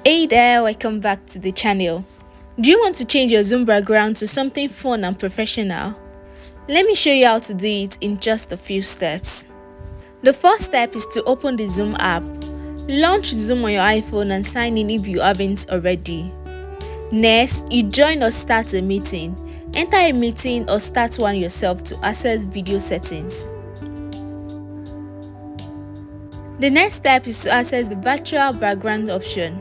Hey there, welcome back to the channel. Do you want to change your Zoom background to something fun and professional? Let me show you how to do it in just a few steps. The first step is to open the Zoom app. Launch Zoom on your iPhone and sign in if you haven't already. Next, you join or start a meeting. Enter a meeting or start one yourself to access video settings. The next step is to access the virtual background option.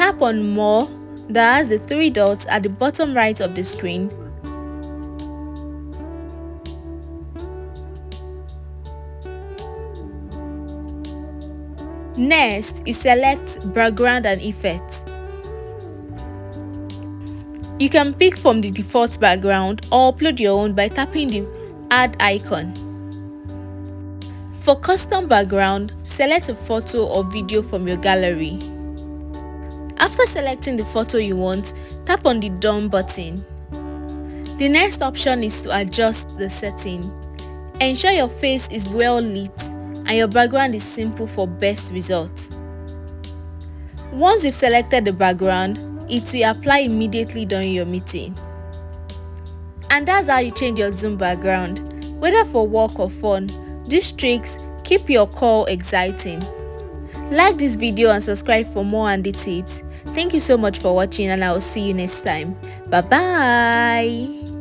Tap on More that has the three dots at the bottom right of the screen. Next, you select Background and Effects. You can pick from the default background or upload your own by tapping the Add icon. For custom background, select a photo or video from your gallery. After selecting the photo you want, tap on the Done button. The next option is to adjust the setting. Ensure your face is well lit and your background is simple for best results. Once you've selected the background, it will apply immediately during your meeting. And that's how you change your Zoom background. Whether for work or fun, these tricks keep your call exciting. Like this video and subscribe for more handy tips. Thank you so much for watching and I will see you next time. Bye bye.